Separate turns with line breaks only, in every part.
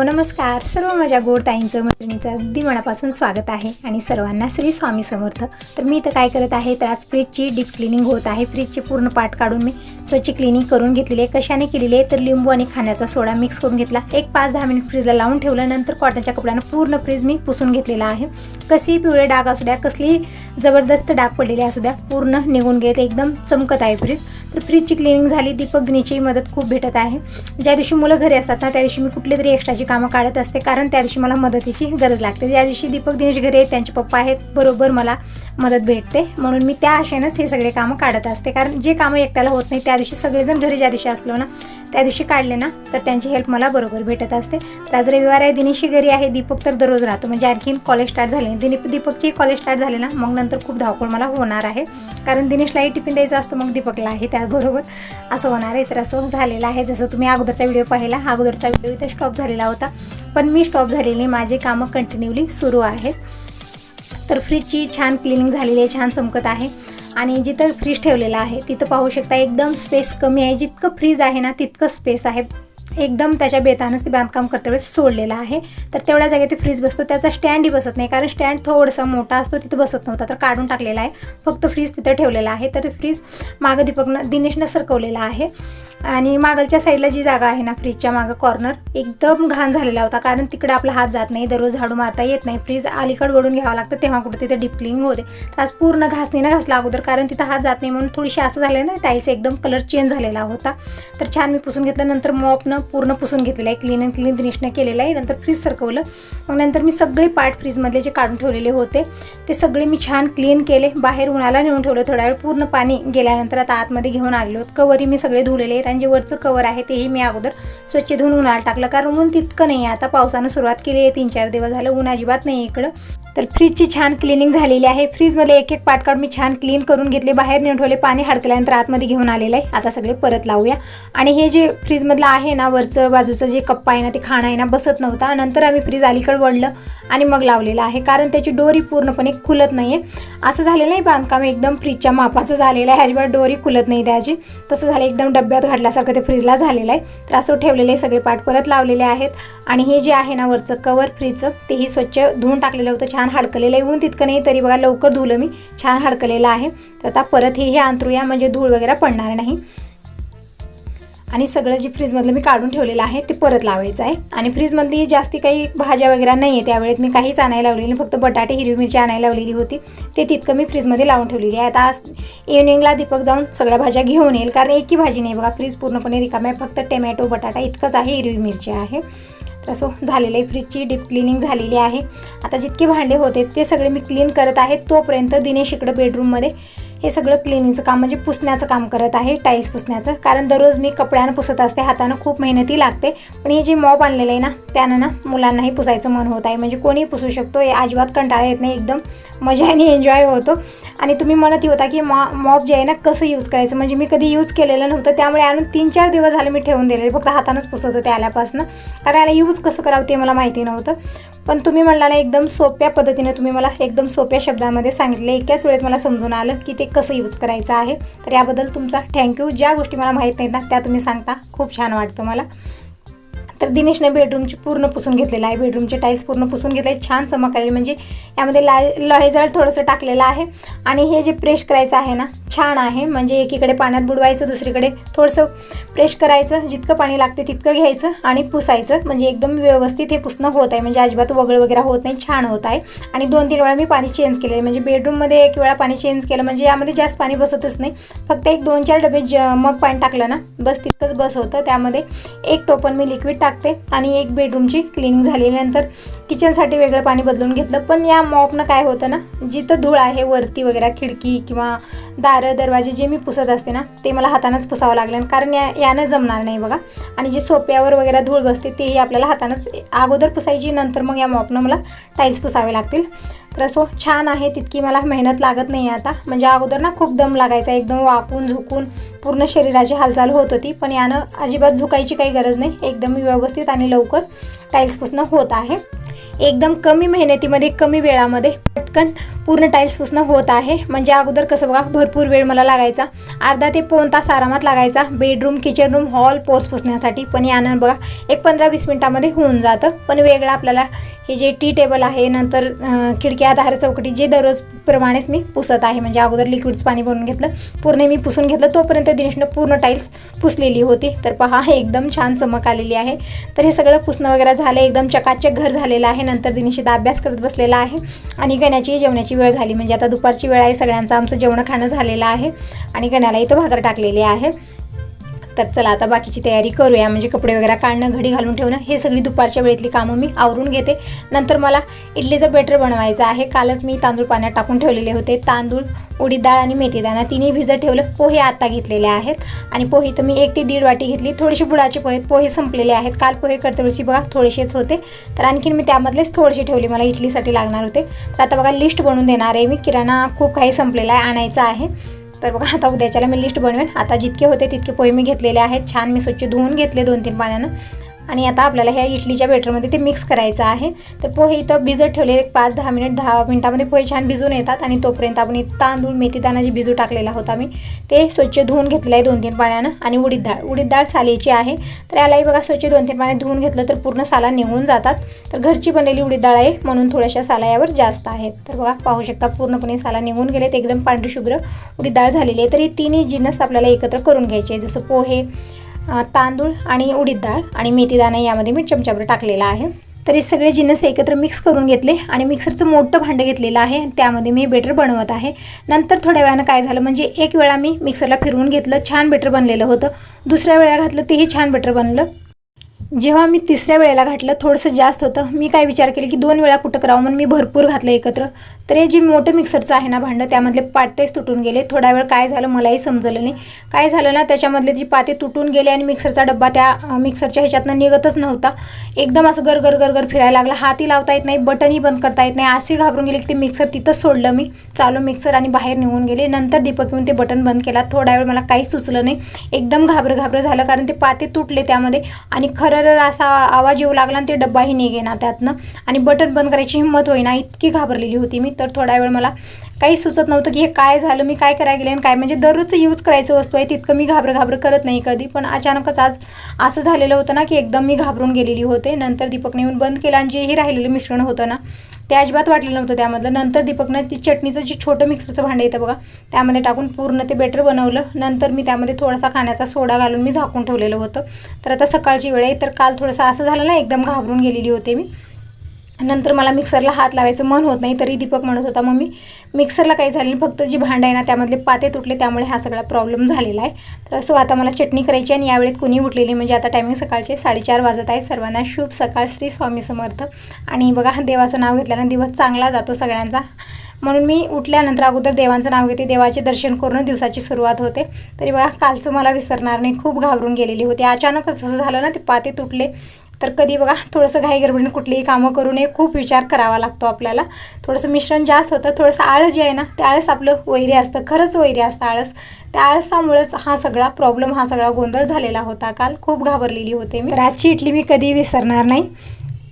नमस्कार. सर्व माझ्या गोड ताईंचं मैत्रिणीचं अगदी मनापासून स्वागत आहे आणि सर्वांना श्री स्वामी समर्थ. तर मी इथं काय करत आहे तर आज फ्रीजची डीप क्लिनिंग होत आहे. फ्रीजचे पूर्ण पार्ट काढून मी स्वच्छ क्लिनिंग करून घेतलेली आहे. कशाने केलेली आहे तर लिंबू आणि खाण्याचा सोडा मिक्स करून घेतला. एक 5-10 मिनिट फ्रीजला लावून ठेवलं. नंतर कॉटनच्या कपड्यानं पूर्ण फ्रीज मी पुसून घेतलेला आहे. कसेही पिवळे डाग असू द्या, कसली जबरदस्त डाग पडलेले असू द्या, पूर्ण निघून गेले. एकदम चमकत आहे फ्रीज. तर फ्रीजची क्लिनिंग झाली. दीपक दिनीची मदत खूप भेटत आहे. ज्या दिवशी मुलं घरी असतात ना त्या दिवशी मी कुठली तरी एक्स्ट्राची कामं काढत असते, कारण त्या दिवशी मला मदतीची गरज लागते. ज्या दिवशी दीपक दिनेश घरी आहेत, त्यांचे पप्पा आहेत, बरोबर मला मदत भेटते. म्हणून मी त्या आशेनंच हे सगळे कामं काढत असते, कारण जे कामं एकट्याला होत नाही त्या दिवशी सगळेजण घरी ज्या दिवशी असलो ना त्या दिवशी काढले ना तर त्यांची हेल्प मला बरोबर भेटत असते. तर आज रविवार आहे, दिनेशही घरी आहे, दीपक तर दररोज राहतो. म्हणजे आणखीन कॉलेज स्टार्ट झाले, दीपकची कॉलेज स्टार्ट झाले ना मग नंतर खूप धावपळ मला होणार आहे, कारण दिनेशलाही टिफिन द्यायचं असतं, मग दीपकला आहे त्याबरोबर असं होणार आहे. तर असं झालेलं आहे. जसं तुम्ही अगोदरचा व्हिडिओ पाहिला, अगोदरचा व्हिडिओ इथे स्टॉप झालेला होता, पण मी स्टॉप झालेली, माझे कामं कंटिन्यूली सुरू आहेत. तर फ्रीजची छान क्लिनिंग झालेली आहे, छान चमकत आहे. आणि जिथं फ्रीज ठेवलेलं आहे तिथं पाहू शकता एकदम स्पेस कमी आहे. जितकं फ्रीज आहे ना तितकं स्पेस आहे. एकदम त्याच्या बेतानंच ते बांधकाम करते वेळेस सोडलेलं आहे. तर तेवढ्या जागेत ते फ्रीज बसतो. त्याचा स्टँडही बसत नाही, कारण स्टँड थोडासा मोठा असतो, तिथं बसत नव्हता, तर काढून टाकलेला आहे. फक्त फ्रीज तिथं ठेवलेला आहे. तर फ्रीज मागं दिनेशनं सरकवलेला आहे. आणि मागलच्या साईडला जी जागा आहे ना फ्रीजच्या मागं कॉर्नर एकदम घाण झालेला होता, कारण तिकडे आपला हात जात नाही, दररोज झाडू मारता येत नाही. फ्रीज अलीकडे वळून घ्यावं लागतं, तेव्हा कुठे तिथे डीप क्लिनिंग होते. तर आज पूर्ण घासणीनं घासला अगोदर, कारण तिथं हात जात नाही म्हणून थोडीशी असं झालं ना, टाईल्स एकदम कलर चेंज झालेला होता. तर छान मी पुसून घेतलं. नंतर मॉपनं पूर्ण पुसून घेतलेलं आहे, क्लीन दिनेशनं केलेलं आहे. नंतर फ्रीज सरकवलं. मग नंतर मी सगळे पार्ट फ्रीजमधले जे काढून ठेवलेले होते ते सगळे मी छान क्लीन केले. बाहेर उन्हाला नेऊन ठेवलं थोडा वेळ. पूर्ण पाणी गेल्यानंतर आता आतमध्ये घेऊन आलेलो. कवरही मी सगळे धुलेले आहेत, आणि जे वरचं कवर आहे तेही मी अगोदर स्वच्छ धुवून उन्हाला टाकलं, कारण ऊन तितकं नाही आहे. आता पावसानं सुरुवात केली आहे, 3-4 दिवस झालं ऊन अजिबात नाही इकडं. तर फ्रीजची छान क्लिनिंग झालेली आहे. फ्रीजमध्ये एक पार्ट काढून मी छान क्लीन करून घेतले, बाहेर नेऊन ठेवले. पाणी हडकल्यानंतर आतमध्ये घेऊन आलेलं आहे. आता सगळे परत लावूया. आणि हे जे फ्रीजमधलं आहे ना वरचं बाजूचं जे कप्पा आहे ना ते खाणं आहे ना बसत नव्हता. नंतर आम्ही फ्रीज अलीकडे वळलं आणि मग लावलेलं आहे, कारण त्याची डोरी पूर्णपणे खुलत नाही आहे. असं झालेलं नाही बांधकाम एकदम फ्रीजच्या मापाचं झालेलं आहे, अजिबात डोरी खुलत नाही त्याची. तसं झालं एकदम डब्यात घातल्यासारखं ते फ्रीजला झालेलं आहे. तर असं ठेवलेलं आहे. सगळे पार्ट परत लावलेले आहेत. आणि हे जे आहे ना वरचं कवर फ्रीजचं तेही स्वच्छ धुवून टाकलेलं होतं, छान हडकलेलं आहे. ऊन तितकं नाही तरी बघा लवकर धुवलं मी, छान हडकलेलं आहे. तर आता परत हे अंतरूया, म्हणजे धूळ वगैरे पडणार नाही. आणि सगळं जे फ्रीजमधलं मी काढून ठेवलेलं आहे ते परत लावायचं आहे. आणि फ्रीजमधली जास्ती काही भाज्या वगैरे नाही आहे, त्यावेळेत मी काहीच आणायला लावलेली, फक्त बटाटे हिरवी मिरची आणायला लावलेली होती, ते तितकं मी फ्रीजमध्ये लावून ठेवलेली आहे. आता इव्हनिंगला दीपक जाऊन सगळ्या भाज्या घेऊन येईल, कारण एकही भाजी नाही बघा, फ्रीज पूर्णपणे रिकामी आहे. फक्त टमॅटो बटाटा इतकंच आहे, हिरवी मिरची आहे. तर असं झालेलं आहे. फ्रीजची डीप क्लिनिंग झालेली आहे. आता जितके भांडे होते ते सगळे मी क्लीन करत आहे. तोपर्यंत दिनेश इकडं बेडरूममध्ये हे सगळं क्लिनिंगचं काम म्हणजे पुसण्याचं काम करत आहे, टाईल्स पुसण्याचं. कारण दररोज मी कपड्यानं पुसत असते, हातानं खूप मेहनती लागते. पण हे जे मॉप आणलेलं आहे ना त्यानं ना मुलांनाही पुसायचं मन होत आहे, म्हणजे कोणीही पुसू शकतो, हे अजिबात कंटाळा येत नाही, एकदम मजाने एन्जॉय होतो. आणि तुम्ही म्हणत होता की मॉप जे आहे ना कसं यूज करायचं, म्हणजे मी कधी यूज केलेलं नव्हतं, त्यामुळे आणून 3-4 दिवस झाले मी ठेवून दिलेले, फक्त हातानंच पुसत होते आल्यापासून, कारण याला यूज कसं करावं ते मला माहिती नव्हतं. पण तुम्ही म्हणला ना एकदम सोप्या पद्धतीने तुम्ही मला एकदम सोप्या शब्दामध्ये सांगितले, एकाच वेळेत मला समजून आलं की ते कसं यूज करायचं आहे. तर याबद्दल तुमचा थँक्यू. ज्या गोष्टी मला माहीत नाहीत ना त्या तुम्ही सांगता, खूप छान वाटतं मला. तर दिनेशने बेडरूमची पूर्ण पुसून घेतलेलं आहे, बेडरूमचे टाईल्स पूर्ण पुसून घेतले, छान चमक आलेली, म्हणजे यामध्ये लोहेजळ थोडंसं टाकलेलं आहे. आणि हे जे प्रेस करायचं आहे ना छान आहे, म्हणजे एकीकडे पाण्यात बुडवायचं, दुसरीकडे थोडंसं प्रेस करायचं, जितकं पाणी लागते तितकं घ्यायचं आणि पुसायचं, म्हणजे एकदम व्यवस्थित हे पुसणं होत आहे, म्हणजे अजिबात वगळ वगैरे होत नाही, छान होत आहे. आणि 2-3 वेळा मी पाणी चेंज केले, म्हणजे बेडरूममध्ये 1 वेळा पाणी चेंज केलं, म्हणजे यामध्ये जास्त पाणी बसतच नाही, फक्त 1-2-4 डबे मग पाणी टाकलं ना बस तितकंच बस होतं. त्यामध्ये 1 टोपण मी लिक्विड टाकते आणि 1 बेडरूमची क्लिनिंग झाल्यानंतर किचनसाठी वेगळं पाणी बदलून घेतलं. पण या मॉपनं काय होतं ना, जिथं धूळ आहे वरती वगैरे खिडकी किंवा दारं दरवाजे जे मी पुसत असते ना ते मला हातानंच पुसावं लागलं, कारण यानं जमणार नाही बघा. आणि जे सोप्यावर वगैरे धूळ बसते तेही आपल्याला हातानंच अगोदर पुसायची, नंतर मग या मॉपनं मला टाईल्स पुसावे लागतील. तर असं छान आहे, तितकी मला मेहनत लागत नाही आता, म्हणजे अगोदर ना खूप दम लागायचा, एकदम वाकून झुकून पूर्ण शरीराची हालचाल होत होती. पण यानं अजिबात झुकायची काही गरज नाही, एकदम व्यवस्थित आणि लवकर टाईल्स पुसणं होत आहे. एकदम कमी मेहनतीमध्ये कमी वेळामध्ये पटकन पूर्ण टाईल्स पुसणं होत आहे. म्हणजे अगोदर कसं बघा भरपूर वेळ मला लागायचा, अर्धा ते पाऊण तास आरामात लागायचा bedroom, kitchen room, hall, porch पुसण्यासाठी. पण यानं बघा एक 15-20 मिनिटामध्ये होऊन जातं. पण वेगळं आपल्याला हे जे टी टेबल आहे, नंतर खिडक्या, दार, चौकटी जे दररोज प्रमाणेच मी पुसत आहे. म्हणजे अगोदर लिक्विडचं पाणी भरून घेतलं, पूर्ण मी पुसून घेतलं, तोपर्यंत दिनेशनं पूर्ण टाईल्स पुसलेली होती. तर पहा एकदम छान चमक आलेली आहे. तर हे सगळं पुसणं वगैरे झालं, एकदम चकाचक घर झालेलं आहे. नंतर दिनेश अभ्यास करत बसलेला आहे आणि गण्याची जेवणाची वेळ झाली. म्हणजे आता दुपारची वेळ आहे, सगळ्यांचं आमचं जेवण खाणं झालेलं आहे आणि गण्याला इथं भाकर टाकलेली आहे. तर चला आता बाकीची तयारी करूया. म्हणजे कपडे वगैरे काढणं, घडी घालून ठेवणं, हे सगळी दुपारच्या वेळेतली कामं मी आवरून घेते. नंतर मला इडलीचं बॅटर बनवायचं आहे. कालच मी तांदूळ पाण्यात टाकून ठेवलेले होते. तांदूळ, उडीद डाळ आणि मेथी दाणा तिन्ही भिजत ठेवलं. पोहे आता घेतलेले आहेत आणि पोहे तर मी 1 ते 1.5 वाटी घेतली. थोडेसे बुडाचे पोहे संपलेले आहेत. काल पोहे करते वेळी बघा थोडेसेच होते, तर आणखीन मी त्यामधलेच थोडेसे ठेवले, मला इडलीसाठी लागणार होते. तर आता बघा लिस्ट बनवून देणार आहे मी. किराणा खूप काही संपलेला आहे, आणायचा आहे. तर बघा आता उद्याच्याला मी लिस्ट बनवेन. आता जितके होते तितके पोहे मी घेतलेले आहेत. छान मी स्वच्छ धुवून घेतले 2-3 पाण्यानं आणि आता आपल्याला ह्या इडलीच्या बॅटरमध्ये ते मिक्स करायचं आहे. तर पोहे इथं भिजत ठेवले 5-10 मिनिट. 10 मिनिटामध्ये पोहे छान भिजून येतात आणि तोपर्यंत आपण तांदूळ, मेथी दाणा जे भिजू टाकलेला होता मी ते स्वच्छ धुवून घेतलं आहे 2-3 पाण्यानं. आणि उडीद डाळ सालीची आहे, तर यालाही बघा स्वच्छ 2-3 पाण्यात धुवून घेतलं तर पूर्ण साला निघून जातात. तर घरची बनलेली उडीद डाळ आहे म्हणून थोड्याशा साला यावर जास्त आहेत. तर बघा पाहू शकता पूर्णपणे साला निघून गेलेत, एकदम पांढरी शुभ्र उडीद डाळ झालेली आहे. तर ही तिन्ही जिन्नस आपल्याला एकत्र करून घ्यायचे, जसं पोहे, तांदूळ आणि उडीद डाळ आणि मेथी दाणा यामध्ये मी चमचाभर टाकलेला आहे. तर हे सगळे जिन्नस एकत्र मिक्स करून घेतले आणि मिक्सरचं मोठं भांडं घेतलेलं आहे, त्यामध्ये मी बॅटर बनवत आहे. नंतर थोड्या वेळानं काय झालं, म्हणजे एक वेळा मी मिक्सरला फिरवून घेतलं, छान बॅटर बनलेलं होतं. दुसऱ्या वेळा घातलं तेही छान बॅटर बनलं. जेव्हा मी तिसऱ्या वेळेला घातलं थोडंसं जास्त होतं. मी काय विचार केले की 2 वेळा कुठं करावं, म्हणून मी भरपूर घातलं एकत्र. तर हे जे मोठं मिक्सरचं आहे ना भांडं, त्यामधले पातेच तुटून गेले. थोडा वेळ काय झालं मलाही समजलं नाही. काय झालं ना, त्याच्यामधले जी पाते तुटून गेले आणि मिक्सरचा डब्बा त्या मिक्सरच्या ह्याच्यातनं निघतच नव्हता. एकदम असं गरगर फिरायला लागला. हाती लावता येत नाही, बटनही बंद करता येत नाही. अशी घाबरून गेले की ते मिक्सर तिथंच सोडलं मी, चालू मिक्सर, आणि बाहेर निघून गेले. नंतर दीपक येऊन ते बटन बंद केला. थोडा वेळ मला काही सुचलं नाही, एकदम घाबरं झालं, कारण ते पाते तुटले त्यामध्ये आणि खरं असा आवाज येऊ लागला आणि ते डब्बाही निघेना त्यातनं आणि बटन बंद करायची हिंमत होईना, इतकी घाबरलेली होती मी. तर थोडा वेळ मला काही सुचत नव्हतं की हे काय झालं, मी काय करायला गेले आणि काय. म्हणजे दररोजचं यूज करायचं वस्तू आहे, तितकं मी घाबरं करत नाही कधी, पण अचानकच आज असं झालेलं होतं ना की एकदम मी घाबरून गेलेली होते. नंतर दीपकने येऊन बंद केलं आणि जेही राहिलेलं मिश्रण होतं ना ते अजिबात वाटलेलं नव्हतं त्यामधलं. नंतर दीपकनं ती चटणीचं जे छोटं मिक्सरचं भांडं येतं बघा, त्यामध्ये टाकून पूर्ण ते बॅटर बनवलं. नंतर मी त्यामध्ये थोडासा खाण्याचा सोडा घालून मी झाकून ठेवलेलं होतं. तर आता सकाळची वेळ आहे, तर काल थोडंसं असं झालं ना, एकदम घाबरून गेलेली होते मी. नंतर मला मिक्सरला हात लावायचं मन होत नाही, तरी दीपक म्हणत होता मम्मी मिक्सरला काही झालं नाही, फक्त जी भांडं आहे ना त्यामधले पाते तुटले, त्यामुळे हा सगळा प्रॉब्लेम झालेला आहे. तर असं आता मला चटणी करायची आणि यावेळेत कुणी उठलेली, म्हणजे आता टायमिंग सकाळचे 4:30 वाजत आहे. सर्वांना शुभ सकाळ, श्री स्वामी समर्थ. आणि बघा देवाचं नाव घेतल्यानं दिवस चांगला जातो सगळ्यांचा, म्हणून मी उठल्यानंतर अगोदर देवांचं नाव घेते, देवाचे दर्शन करून दिवसाची सुरुवात होते. तरी बघा कालचं मला विसरणार नाही, खूप घाबरून गेलेली होती. अचानकच तसं झालं ना, ते पाते तुटले. तर कधी बघा थोडंसं घाई गडबडीने कुठलीही कामं करू नये, खूप विचार करावा लागतो आपल्याला. थोडंसं मिश्रण जास्त होतं, थोडंसं आळस जे आहे ना ते आळस आपलं वैरी असतं, खरंच वैरी असतं आळस. त्या आळसामुळेच हा सगळा प्रॉब्लेम, हा सगळा गोंधळ झालेला होता. काल खूप घाबरलेली होते मी. तर आजची इडली मी कधी विसरणार नाही.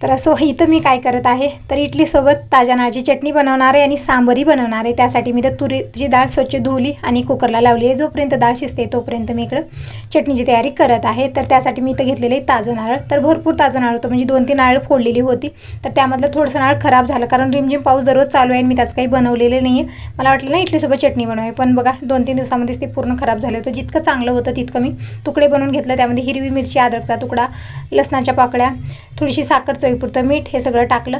तर असं इथं मी काय करत आहे, तर इडलीसोबत ताज्या नाळची चटणी बनवणार आहे आणि सांबरही बनवणार आहे. त्यासाठी मी तर तुरीची डाळ स्वच्छ धुवली आणि कुकरला लावली आहे. जोपर्यंत डाळ शिजते तोपर्यंत मी इकडं चटणीची तयारी करत आहे. तर त्यासाठी मी इथं घेतलेलं आहे ताजं नारळ. तर भरपूर ताजं नारळ होतं, म्हणजे 2-3 नारळ फोडलेली होती. तर त्यामधलं थोडंसं नारळ खराब झालं, कारण रिमझिम पाऊस दररोज चालू आहे आणि मी त्याचं काही बनवलेलं नाही आहे. मला वाटलं ना इडलीसोबत चटणी बनवावी, पण बघा 2-3 दिवसामध्येच ते पूर्ण खराब झालं होतं. जितकं चांगलं होतं तितकं मी तुकडे बनवून घेतलं. त्यामध्ये हिरवी मिरची, अद्रकचा तुकडा, लसणाच्या पाकळ्या, थोडीशी साखर, चवीपुरतं मीठ, हे सगळं टाकलं.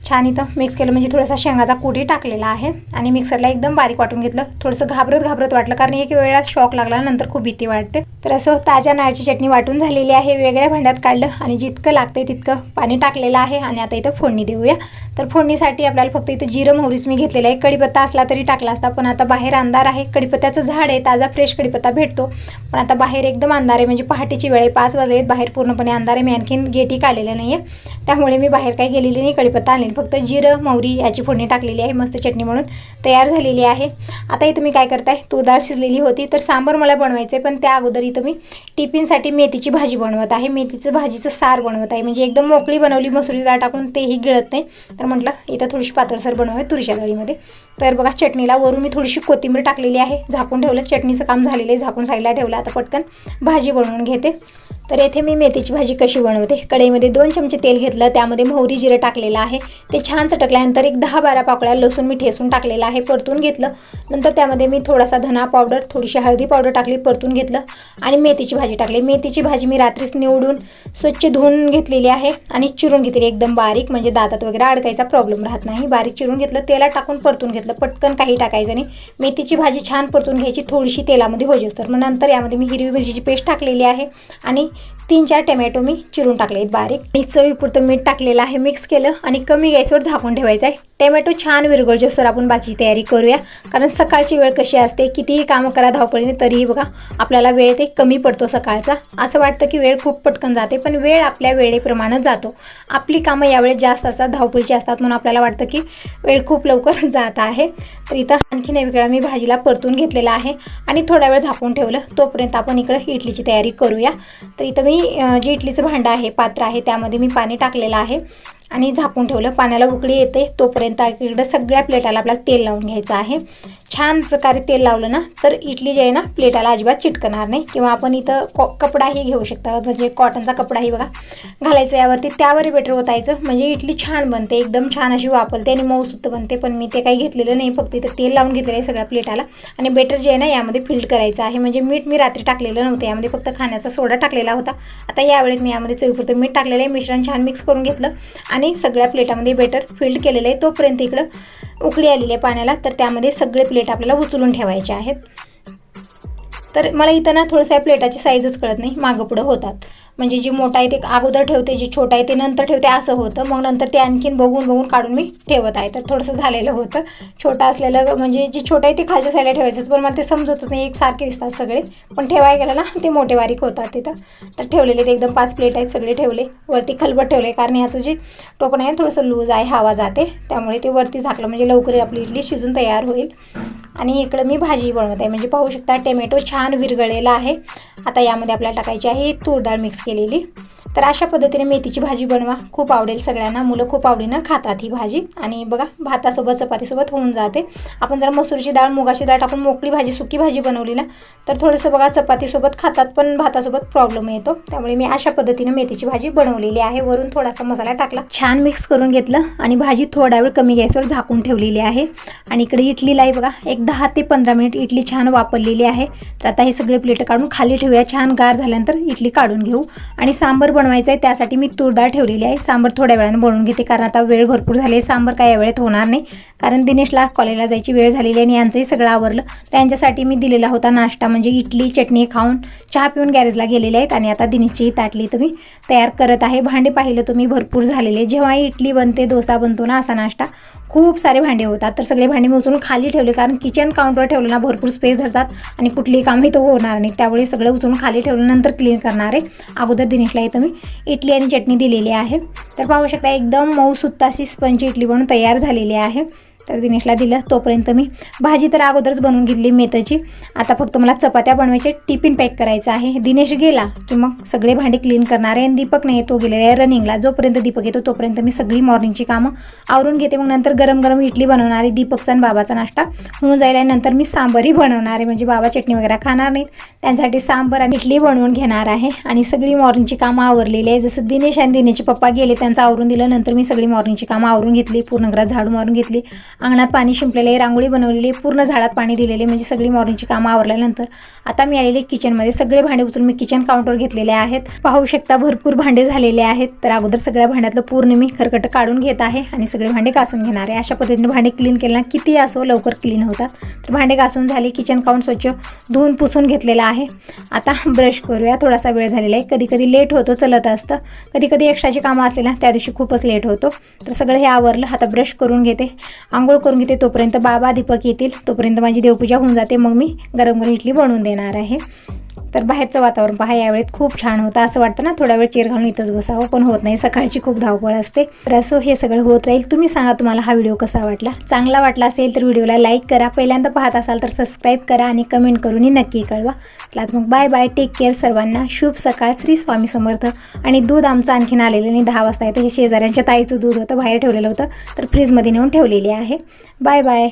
छान इथं मिक्स केलं, म्हणजे थोडासा शेंगाचा कूटही टाकलेला आहे आणि मिक्सरला एकदम बारीक वाटून घेतलं. थोडंसं घाबरत वाटलं, कारण एक वेळा शॉक लागला, नंतर खूप भीती वाटते. तर असं ताज्या नारळाची चटणी वाटून झालेली आहे. वेगळ्या भांड्यात काढलं आणि जितकं लागतंय तितकं पाणी टाकलेलं आहे. आणि आता इथं फोडणी देऊया. तर फोडणीसाठी आपल्याला फक्त इथं जिरं मोहरीच मी घेतलेलं आहे. कढीपत्ता असला तरी टाकला असता, पण आता बाहेर अंधार आहे. कढीपत्त्याचं झाड आहे, ताजा फ्रेश कढीपत्ता भेटतो, पण आता बाहेर एकदम अंधार आहे. म्हणजे पहाटेची वेळ आहे, 5 वाजलेत, बाहेर पूर्णपणे अंधार आहे. मी आणखीन गेटही काढलेलं नाही आहे, त्यामुळे त्यामुळे मी बाहेर काही गेलेली नाही, कढीपत्ता आणलेली, फक्त जिरं मोहरी याची फोडणी टाकलेली आहे, मस्त चटणी म्हणून तयार झालेली आहे। आता इथं मी काय करताय, तूर डाळ शिजलेली होती तर सांबार मला बनवायचं आहे, पण त्या अगोदर इथं मी टिफिनसाठी मेथीची भाजी बनवत आहे, मेथीचं भाजीचं सार बनवत आहे, म्हणजे एकदम मोकळी बनवली, मसुरी डाळ टाकून तेही गिळत नाही, तर म्हटलं इथं थोडीशी पातळसर बनवावी तुरीच्या डाळीमध्ये। तर बघा चटणीला वरून मी थोडीशी कोथिंबीर टाकलेली आहे, झाकून ठेवलं, चटणीचं काम झालेलं आहे, झाकून साईडला ठेवलं। आता पटकन भाजी बनवून घेते। तर येथे मी मेथीची भाजी कशी बनवते, कढईमध्ये 2 चमचे तेल घेतलं, त्यामध्ये मोहरी जिरं टाकलेलं आहे, ते छान चटकल्यानंतर एक 10-12 पाकळ्या लसूण मी ठेसून टाकलेला आहे, परतून घेतलं। नंतर त्यामध्ये मी थोडासा धना पावडर, थोडीशी हळदी पावडर टाकली, परतून घेतलं आणि मेथीची भाजी टाकली। मेथीची भाजी मी रात्रीच निवडून स्वच्छ धुवून घेतलेली आहे आणि चिरून घेतली एकदम बारीक, म्हणजे दातात वगैरे अडकायचा प्रॉब्लेम राहत नाही। बारीक चिरून घेतलं, तेलात टाकून परतून घेतलं, पटकन काही टाकायचं नाही, मेथीची भाजी छान परतून घ्यायची थोडीशी तेलामध्ये होईस्तोवर। मग नंतर यामध्ये मी हिरवी मिरचीची पेस्ट टाकलेली आहे आणि 3-4 टोमॅटो मी चिरून टाकले बारीक आणि चवीपुरतं मीठ टाकलेलं आहे, मिक्स केलं आणि कमी गॅसवर झाकून ठेवायचं आहे। टोमॅटो छान विरघळजोसर आपण बाकीची तयारी करूया, कारण सकाळची वेळ कशी असते, कितीही कामं करा धावपळीने तरीही बघा आपल्याला वेळ ते कमी पडतो सकाळचा। असं वाटतं की वेळ खूप पटकन जाते, पण वेळ आपल्या वेळेप्रमाणे जातो। आपली कामं यावेळेस जास्त असतात, धावपळीची असतात, म्हणून आपल्याला वाटतं की वेळ खूप लवकर जात आहे। तर इथं आणखीन एक वेळा मी भाजीला परतून घेतलेला आहे आणि थोडा वेळ झाकून ठेवलं, तोपर्यंत आपण इकडे इडलीची तयारी करूया। तर इथं मी जे इडलीचं भांडं आहे, पात्र आहे, त्यामध्ये मी पाणी टाकलेलं आहे आणि झाकून ठेवलं। पाण्याला उकळी येते तोपर्यंत इकडे सगळ्या प्लेटाला आपल्याला तेल लावून घ्यायचं आहे। छान प्रकारे तेल लावलं ना तर इडली जी आहे ना प्लेटाला अजिबात चिटकणार नाही। किंवा आपण इथं कपडाही घेऊ शकता, म्हणजे कॉटनचा कपडाही बघा घालायचं यावरती, त्यावरही बेटर ओतायचं, म्हणजे इडली छान बनते, एकदम छान अशी वापरते आणि मऊसूत बनते। पण मी ते काही घेतलेलं नाही, फक्त इथं तेल लावून घेतलेलं आहे सगळ्या प्लेटाला आणि बेटर जे आहे ना यामध्ये फिल्ड करायचं आहे। म्हणजे मीठ मी रात्री टाकलेलं नव्हतं, यामध्ये फक्त खाण्याचा सोडा टाकलेला होता। आता यावेळेस मी यामध्ये चवीपुरतं मीठ टाकलेलं आहे, मिश्रण छान मिक्स करून घेतलं आणि सगळ्या प्लेटामध्ये बेटर फिल्ड केलेलं आहे। तोपर्यंत इकडं उकळी आलेली आहे पाण्याला, तर त्यामध्ये सगळे प्लेट आपल्याला उचलून ठेवायचे आहेत। तर मला इथं ना थोडंसं प्लेटाची साईजच कळत नाही, मागं पुढं होतात, म्हणजे जी मोठा आहे ते अगोदर ठेवते, जी छोटा आहे ते नंतर ठेवते, असं होतं। मग नंतर ते आणखीन बघून काढून मी ठेवत आहे, तर थोडंसं झालेलं होतं। छोटा असलेलं म्हणजे जे छोटं आहे ते खालच्या साईडला ठेवायचं, पण मला ते समजतच नाही, एकसारखे दिसतात सगळे, पण ठेवायला गेलं ना ते मोठे बारीक होतात तिथं। तर ठेवलेले ते एकदम 5 प्लेट आहेत, सगळे ठेवले, वरती खलबट ठेवले, कारण याचं जे टोपण आहे थोडंसं लूज आहे, हवा जाते, त्यामुळे ते वरती झाकलं म्हणजे लवकर आपली इडली शिजून तयार होईल। आणि इकडं मी भाजी बनवत आहे, म्हणजे पाहू शकता टोमॅटो छान विरघळलेला आहे। आता यामध्ये आपल्याला टाकायची आहे तूर डाळ मिक्स केलेली। तर अशा पद्धतीने मेथीची भाजी बनवा, खूप आवडेल सगळ्यांना, मुलं खूप आवडीनं खातात ही भाजी आणि बघा भातासोबत चपातीसोबत होऊन जाते। आपण जर मसूरची डाळ मुगाची डाळ टाकून मोकळी भाजी सुकी भाजी बनवली ना तर थोडंसं बघा चपातीसोबत खातात, पण भातासोबत प्रॉब्लेम येतो, त्यामुळे मी अशा पद्धतीने मेथीची भाजी बनवलेली आहे। वरून थोडासा मसाला टाकला, छान मिक्स करून घेतलं आणि भाजी थोडा वेळ कमी गॅसवर झाकून ठेवलेली आहे। आणि इकडे इडलीला आहे बघा एक 10 ते 15 मिनिट इडली छान वापरलेली आहे। तर आता हे सगळे प्लेट काढून खाली ठेवूया, छान गार झाल्यानंतर इडली काढून घेऊ। आणि सांबर बनवायचं आहे, त्यासाठी मी तूर डाळ ठेवलेली आहे, सांबर थोड्या वेळाने बनवून घेते, कारण आता वेळ भरपूर झाली, सांबर काय या वेळेत होणार नाही, कारण दिनेशला कॉलेजला जायची वेळ झालेली आहे आणि यांचंही सगळं आवरलं। त्यांच्यासाठी मी दिलेला होता नाश्ता, म्हणजे इडली चटणी खाऊन चहा पिऊन गॅरेजला गेलेले आहेत आणि आता दिनेशची ताटली तुम्ही तयार करत आहे। भांडे पाहिलं तुम्ही भरपूर झालेले, जेव्हा इडली बनते डोसा बनतो ना असा नाश्ता खूप सारे भांडे होतात, तर सगळे भांडे उचलून खाली ठेवले, कारण किचन काउंटर ठेवलं ना भरपूर स्पेस धरतात आणि कुठलीही कामही तो होणार नाही, त्यामुळे सगळं उचलून खाली ठेवलं, नंतर क्लीन करणार आहे। अगोदर दिनेशला इथं मी इडली आणि चटणी दिलेली आहे। तर पाहू शकता एकदम मऊसूत अशी स्पंज इडली बनवून तयार झालेली आहे। तर दिनेशला दिलं, तोपर्यंत मी भाजी तर अगोदरच बनवून घेतली मेथीची, आता फक्त मला चपात्या बनवायचे, टिफिन पॅक करायचं आहे। दिनेश गेला की मग सगळे भांडे क्लीन करणार आहे आणि दीपक नाही, तो गेलेला आहे रनिंगला, जोपर्यंत दीपक येतो तोपर्यंत मी सगळी मॉर्निंगची कामं आवरून घेते, मग नंतर गरम गरम इडली बनवणार आहे, दीपकचा आणि बाबाचा नाश्ता होऊन जाईल आणि नंतर मी सांबरही बनवणार आहे, म्हणजे बाबा चटणी वगैरे खाणार नाहीत, त्यांच्यासाठी सांबर आणि इडली बनवून घेणार आहे। आणि सगळी मॉर्निंगची कामं आवरलेली आहे, जसं दिनेश आणि दिनेशचे पप्पा गेले त्यांचं आवरून दिलं, नंतर मी सगळी मॉर्निंगची कामं आवरून घेतली, पूर्ण घरात झाडू मारून घेतली, अंगणात पाणी शिंपलेले आहे, रांगोळी बनवलेली, पूर्ण झाडात पाणी दिलेले, म्हणजे सगळी मॉर्निंगची कामं आवरल्यानंतर आता मी आलेले किचनमध्ये, सगळे भांडे उचलून मी किचन काउंटरवर घेतलेले आहेत। पाहू शकता भरपूर भांडे झालेले आहेत। तर अगोदर सगळ्या भांड्यातलं पूर्ण मी खरकट काढून घेत आहे आणि सगळे भांडे घासून घेणार आहे। अशा पद्धतीने भांडे क्लीन केलं किती असो लवकर क्लीन होतात। तर भांडे घासून झाले, किचन काउंट स्वच्छ धुवून पुसून घेतलेलं आहे। आता ब्रश करूया, थोडासा वेळ झालेला आहे, कधी कधी लेट होतो, चलत असतं, कधी कधी एक्स्ट्राची कामं असले ना त्या दिवशी खूपच लेट होतो। तर सगळं हे आवरलं, आता ब्रश करून घेते, आंघोळ करून घेते, तोपर्यंत बाबा दीपक येतील, तोपर्यंत माझी देवपूजा होऊन जाते, मग मी गरम गरम इडली बनवून देणार आहे। तर बाहेरचं वातावरण पहा यावेळेत खूप छान होतं. असं वाटतं ना थोडा वेळ चेअर घालून इथंच बसावं, पण होत नाही, सकाळची खूप धावपळ असते. तर असं हे सगळं होत राहील. तुम्ही सांगा तुम्हाला हा व्हिडिओ कसा वाटला. चांगला वाटला असेल तर व्हिडिओला लाईक करा, पहिल्यांदा पाहत असाल तर सबस्क्राईब करा आणि कमेंट करूनही नक्की कळवा. चला मग बाय बाय, टेक केअर सर्वांना. शुभ सकाळ, श्री स्वामी समर्थ. आणि दूध आमचं आणखीन आलेलं नाही, 10 वाजता येतं. हे शेजाऱ्यांच्या ताईचं दूध होतं, बाहेर ठेवलेलं होतं, तर फ्रीजमध्ये नेऊन ठेवलेले आहे. Bye bye.